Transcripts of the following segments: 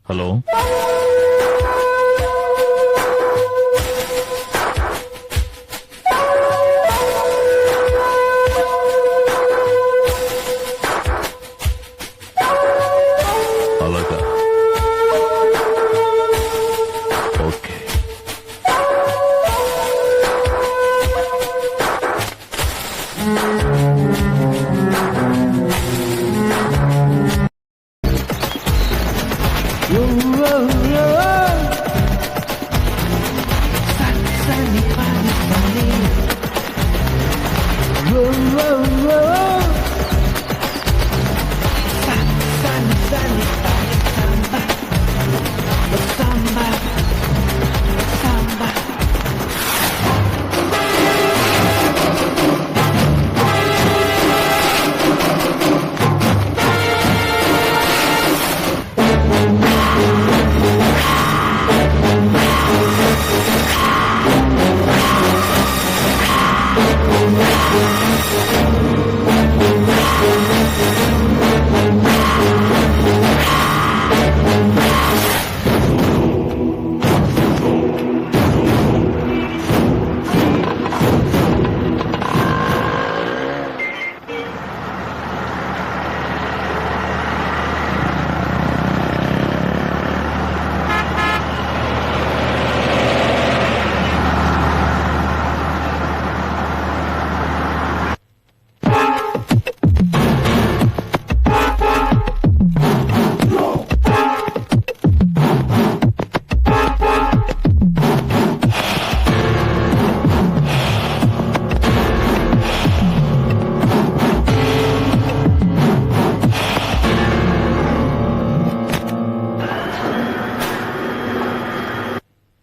Hello అలాగా okay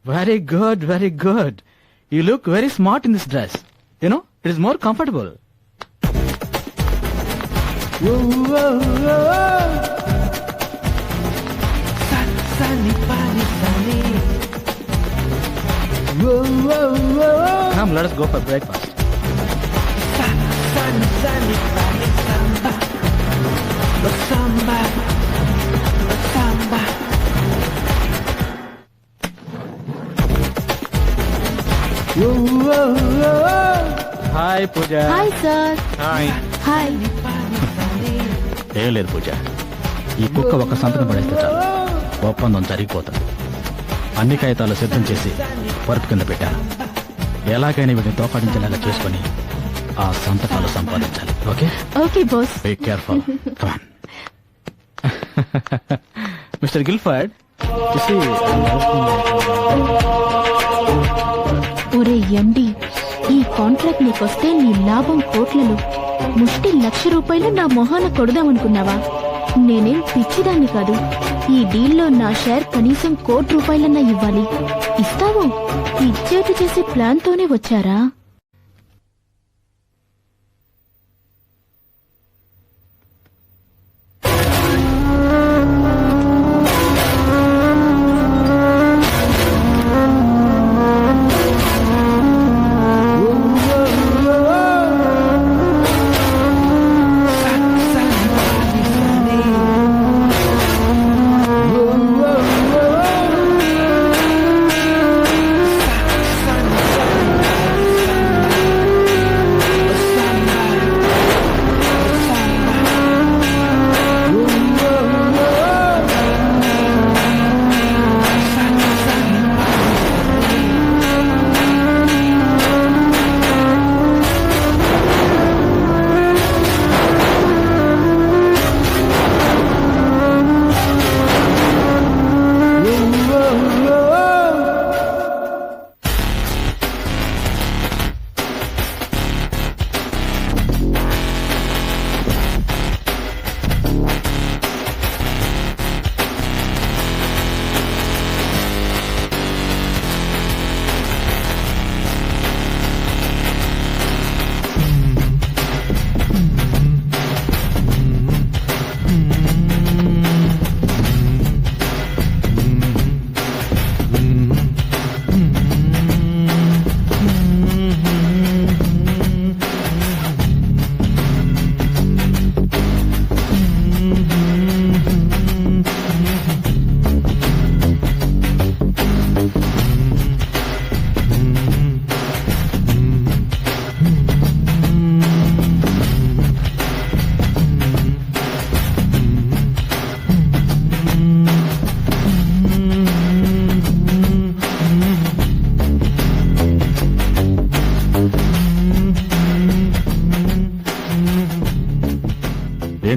Very good, very good. You look very smart in this dress. You know, it is more comfortable. Whoa, whoa, whoa. Whoa, whoa, whoa. Come, let us go for breakfast. Samba, samba. Hi Pooja. Hi sir. Hi. Hi. ఏం లేదు పూజ, ఈ కుక్క ఒక్క సంతకం పడేస్తే చాలు ఒప్పందం జరిగిపోతుంది. అన్ని కాగితాలు సిద్ధం చేసి వర్క్ కింద పెట్టాను. ఎలాగైనా వీటిని తోపాడించేలాగా చేసుకుని ఆ సంతకాలు సంపాదించాలి. Okay okay boss. Be careful. Mister Gilford, ఒరే ఎండి, ఈ కాంట్రాక్ట్ నీకొస్తే నీ లాభం కోట్లలో, ముష్టి ₹1,00,000 నా మొహాన కొడదామనుకున్నావా? నేనేం పిచ్చిదాన్ని కాదు. ఈ డీల్లో నా షేర్ కనీసం ₹1,00,00,000 ఇవ్వాలి. ఇస్తావో? ఇచ్చేటు చేసే ప్లాన్ తోనే వచ్చారా?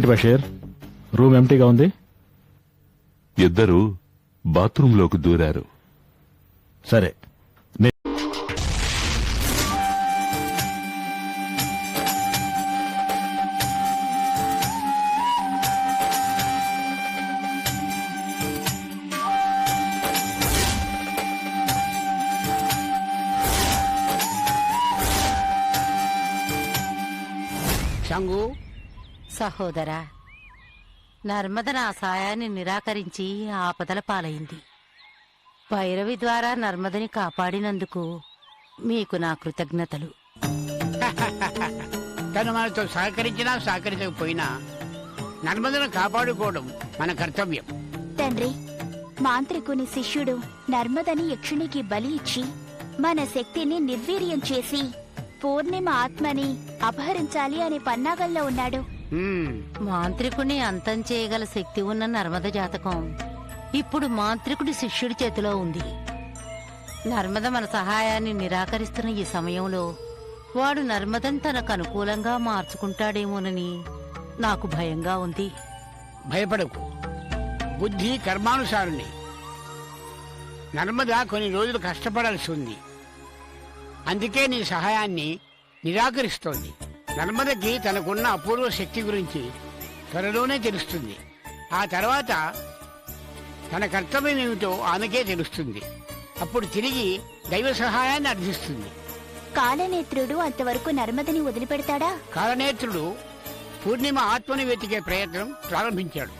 బషీర్, రూమ్ ఎంటీగా ఉంది? ఇద్దరు బాత్రూంలోకి దూరారు. సరే, శంగు, సహోదరా, నర్మద నా సాయాన్ని నిరాకరించి ఆపదల పాలైంది. భైరవి ద్వారా నర్మదని కాపాడినందుకు మీకు నా కృతజ్ఞతలు. తను మనతో సహకరించినా సహకరించకపోయినా నర్మదను కాపాడుకోవడం మన కర్తవ్యం. తండ్రి, మాంత్రికుని శిష్యుడు నర్మదని యక్షునికి బలి ఇచ్చి మన శక్తిని నిర్వీర్యం చేసి పూర్ణిమ ఆత్మని అపహరించాలి అనే పన్నాగంలో ఉన్నాడు. మాంత్రికుని అంతం చేయగల శక్తి ఉన్న నర్మద జాతకం ఇప్పుడు మాంత్రికుడి శిష్యుడి చేతిలో ఉంది. నర్మద మన సహాయాన్ని నిరాకరిస్తున్న ఈ సమయంలో వాడు నర్మదని తనకు అనుకూలంగా మార్చుకుంటాడేమోనని నాకు భయంగా ఉంది. భయపడకు, బుద్ధి కర్మానుసారుని. నర్మద కొన్ని రోజులు కష్టపడాల్సి ఉంది, అందుకే నీ సహాయాన్ని నిరాకరిస్తోంది. నర్మదకి తనకున్న అపూర్వ శక్తి గురించి త్వరలోనే తెలుస్తుంది. ఆ తర్వాత తన కర్తవ్యం ఏమిటో ఆమెకే తెలుస్తుంది. అప్పుడు తిరిగి దైవ సహాయాన్ని అర్థిస్తుంది. కాలనేత్రుడు అంతవరకు నర్మదని వదిలిపెడతాడా? కాలనేత్రుడు పూర్ణిమ ఆత్మని వెతికే ప్రయత్నం ప్రారంభించాడు.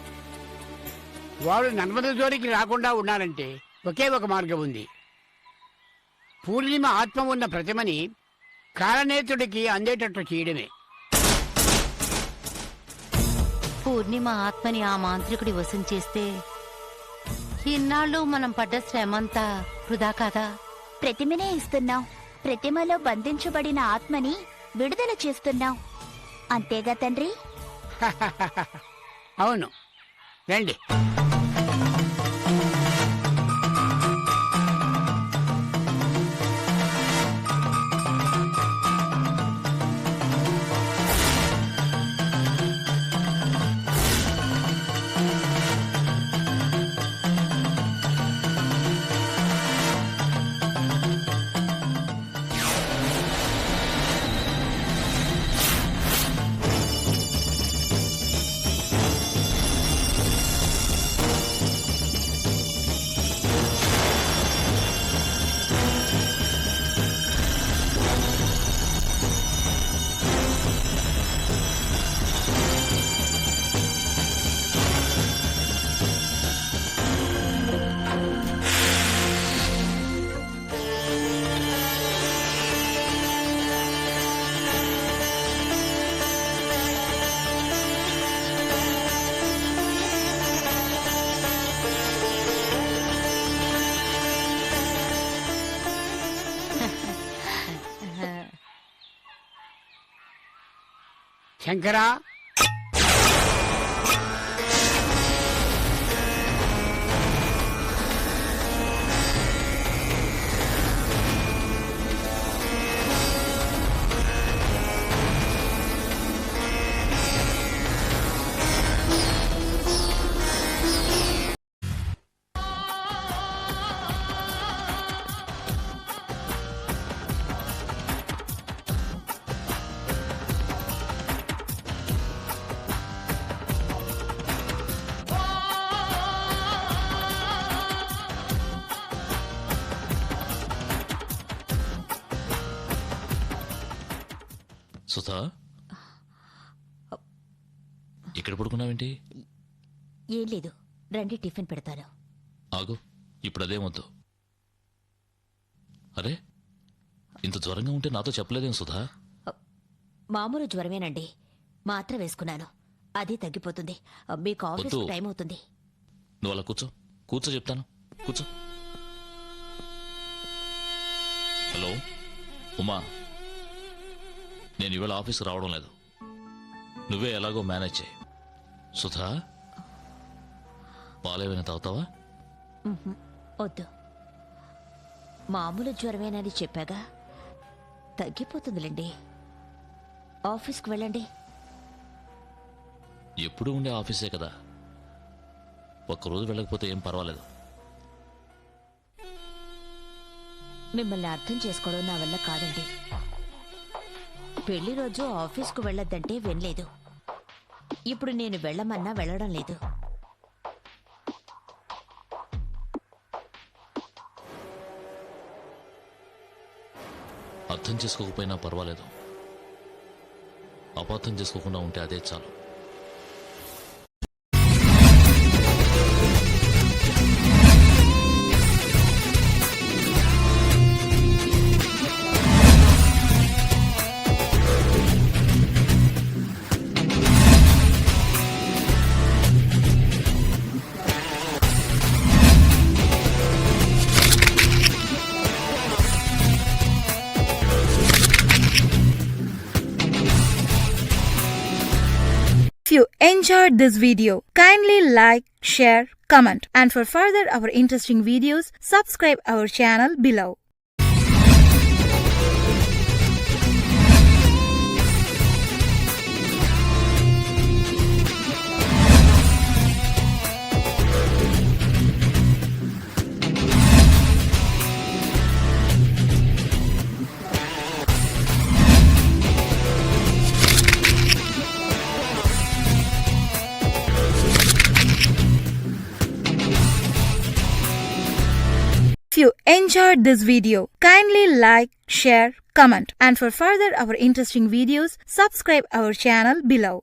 వాడు నర్మద జోలికి రాకుండా ఉండాలంటే ఒకే ఒక మార్గం ఉంది. పూర్ణిమ ఆత్మ ఉన్న ప్రతిమని కాలనేత్రుడికి అందేటట్లు చేయడమే. పూర్ణిమ ఆత్మని ఆ మాంత్రికుడి వశం చేస్తే ఇన్నాళ్ళు మనం పడ్డ శ్రమంతా వృధా కాదా? ప్రతిమనే ఇస్తున్నాం, ప్రతిమలో బంధించబడిన ఆత్మని విడుదల చేస్తున్నాం, అంతేగా తండ్రి? అవును, రండి. శంకరా, సుధా, ఇక్కడ పడుకున్నావేంటి? ఏం లేదు, రండి టిఫిన్ పెడతాను. ఆగు, ఇప్పుడు అదే వద్దు. అరే, ఇంత జ్వరంగా ఉంటే నాతో చెప్పలేదేం సుధా? మామూలు జ్వరమేనండి, మాత్ర వేసుకున్నాను, అది తగ్గిపోతుంది. మీకు ఆఫీస్ వద్దు. టైం అవుతుంది. నువ్వు అలా కూర్చో, కూర్చో చెప్తాను, కూర్చో. హలో ఉమా, నేను ఇవాళ ఆఫీస్కి రావడం లేదు, నువ్వే ఎలాగో మేనేజ్ చేయి. సుధా, పాలేమైనా తాగుతావా? వద్దు, మామూలు జ్వరమేనని చెప్పాగా, తగ్గిపోతుందిలేండి. ఆఫీస్కి వెళ్ళండి. ఎప్పుడూ ఉండే ఆఫీసే కదా, ఒక్కరోజు వెళ్ళకపోతే ఏం పర్వాలేదు. మిమ్మల్ని అర్థం చేసుకోవడం నా వల్ల కాదండి. పెళ్లి రోజు ఆఫీస్కు వెళ్ళొద్దంటే వినలేదు. ఇప్పుడు నేను వెళ్ళమన్నా వెళ్ళడం లేదు. అర్థం చేసుకోకపోయినా పర్వాలేదు, అపార్థం చేసుకోకుండా ఉంటే అదే చాలు. If you enjoyed this video, kindly like, share, comment, and for further our interesting videos, subscribe our channel below. If you enjoyed this video, kindly like, share, comment, and for further our interesting videos, subscribe our channel below.